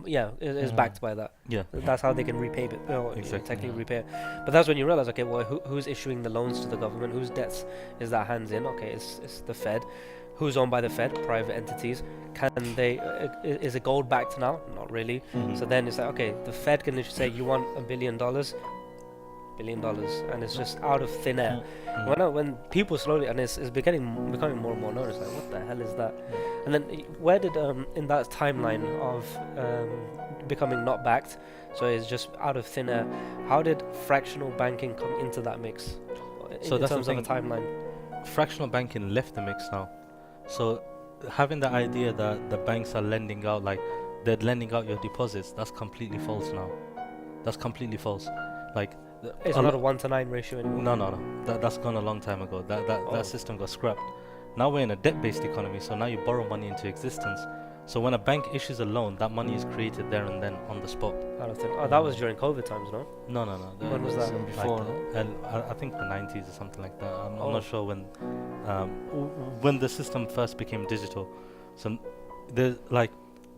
Yeah, it is backed by that. Yeah, That's how they can repay it, or exactly. technically repay it. But that's when you realize, okay, well, who's issuing the loans to the government? Whose debts is that hands in? Okay, it's the Fed. Who's owned by the Fed? Private entities. Can they? Is it gold backed now? Not really. So then it's like, okay, the Fed can just say, you want $1 billion, and it's just out of thin air. When people slowly, and it's becoming more and more noticed, like, what the hell is that? And then where did in that timeline of becoming not backed, so it's just out of thin air, how did fractional banking come into that mix So in that's the terms of a thing. timeline? Fractional banking left the mix now. So having the idea that the banks are lending out, like they're lending out your deposits, that's completely false now. That's completely false. Like It's not a 1-to-9 ratio anymore. no. That's gone a long time ago. That system got scrapped. Now we're in a debt-based economy, so now you borrow money into existence. So when a bank issues a loan, that money is created there and then on the spot. Out of thin. Oh, that was during COVID times, no? No. When was that? Before, I think the 90s or something like that. I'm Oh. not sure when the system first became digital. So they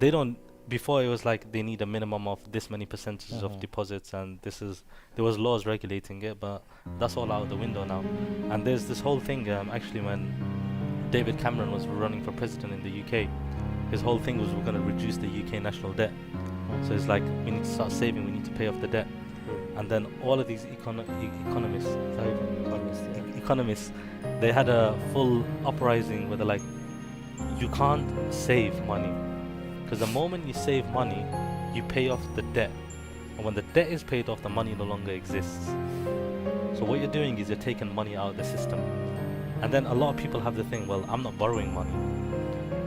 don't. Before it was like they need a minimum of this many percentages of deposits, and there was laws regulating it, but that's all out the window now. And there's this whole thing actually when David Cameron was running for president in the UK, his whole thing was we're going to reduce the UK national debt. So it's like we need to start saving, we need to pay off the debt. And then all of these economists, they had a full uprising where they're like, you can't save money. Because the moment you save money, you pay off the debt. And when the debt is paid off, the money no longer exists. So what you're doing is you're taking money out of the system. And then a lot of people have the thing, well, I'm not borrowing money.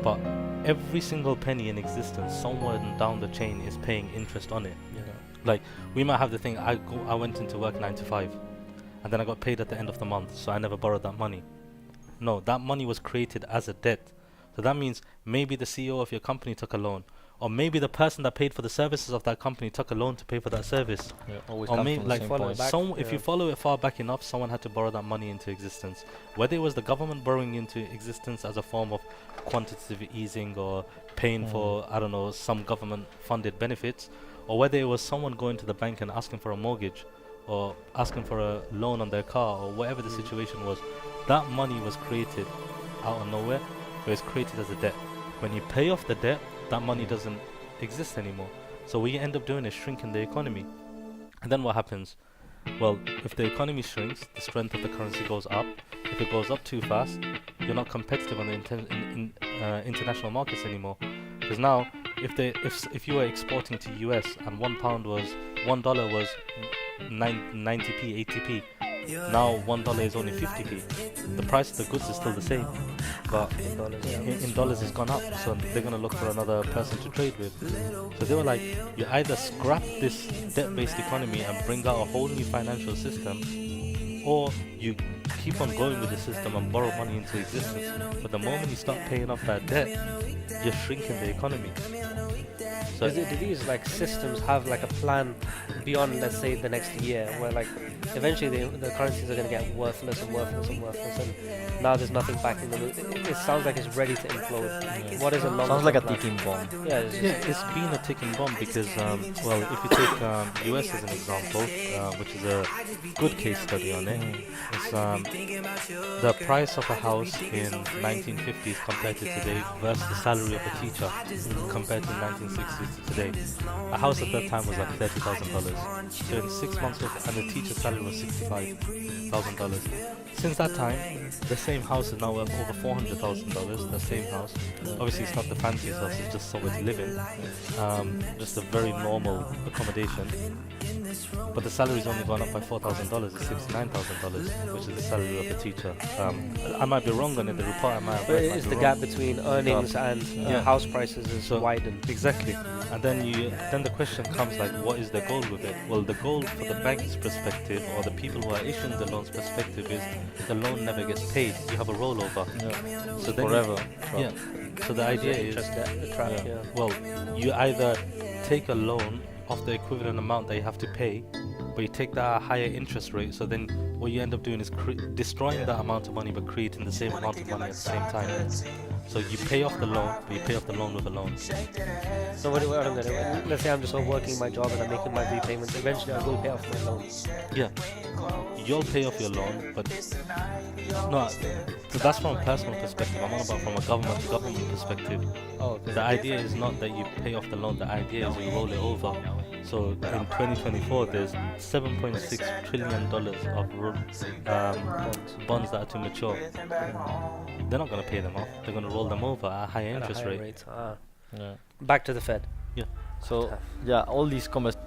But every single penny in existence, somewhere down the chain is paying interest on it. Yeah. Like, we might have the thing, I went into work 9 to 5. And then I got paid at the end of the month, so I never borrowed that money. No, that money was created as a debt. So that means maybe the CEO of your company took a loan, or maybe the person that paid for the services of that company took a loan to pay for that service. always Or comes maybe from the like same follow point. back. if you follow it far back enough, someone had to borrow that money into existence. Whether it was the government borrowing into existence as a form of quantitative easing or paying for, I don't know, some government funded benefits, or whether it was someone going to the bank and asking for a mortgage or asking for a loan on their car, or whatever the situation was, that money was created out of nowhere. It was created as a debt. When you pay off the debt, that money doesn't exist anymore. So what you end up doing is shrinking the economy. And then what happens? Well, if the economy shrinks, the strength of the currency goes up. If it goes up too fast, you're not competitive on the international markets anymore. Because now, if you were exporting to US and $1 was 90p, 80p, now $1 is only 50p. The price of the goods is still the same, but in dollars it's gone up. So they're gonna look for another person to trade with. So they were like, you either scrap this debt-based economy and bring out a whole new financial system, or you keep on going with the system and borrow money into existence. But the moment you start paying off that debt, you're shrinking the economy. So Do these like systems have like a plan beyond, let's say, the next year, where like eventually the currencies are going to get worthless, and now there's nothing backing them? It sounds like it's ready to implode. What is a long? Sounds like a ticking bomb. Yeah, it's been a ticking bomb because, well, if you take US as an example, which is a good case study on it, it's the price of a house in 1950s compared to today versus the salary of a teacher compared to 1960s to today. A house at that time was like $30,000. So in 6 months, and the teacher's salary was $65,000. Since that time, the same house is now worth over $400,000. The same house. Obviously, it's not the fanciest house; it's just somewhere to live in. Just a very normal accommodation. But the salary's only gone up by $4,000. It's $69,000, which is the salary of a teacher. I might be wrong on it. The report I might have but read it might is be the wrong. gap between earnings and house prices is So- widened. Exactly. And then the question comes like, what is the goal with it? Well, the goal for the bank's perspective, or the people who are issuing the loans perspective, is the loan never gets paid. You have a rollover. So then Forever. yeah. So the idea is, Interest trap. Yeah. Yeah. well, you either take a loan of the equivalent amount that you have to pay, but you take that at a higher interest rate. So then what you end up doing is destroying that amount of money, but creating the same amount of money at the same time. So you pay off the loan, but you pay off the loan with a loan. So what do I don't get it. Let's say I'm just working my job and I'm making my repayments. Eventually, I will pay off my loan. Yeah, you'll pay off your loan, but no, so that's from a personal perspective. I'm on about from a government perspective. Oh, okay. The idea is not that you pay off the loan. The idea is you roll it over. So in 2024, there's $7.6 trillion of bonds that are to mature. They're not going to pay them off. They're going to roll them over at a higher At a interest higher rate. rate. Ah. Yeah. Back to the Fed. So yeah, all these comments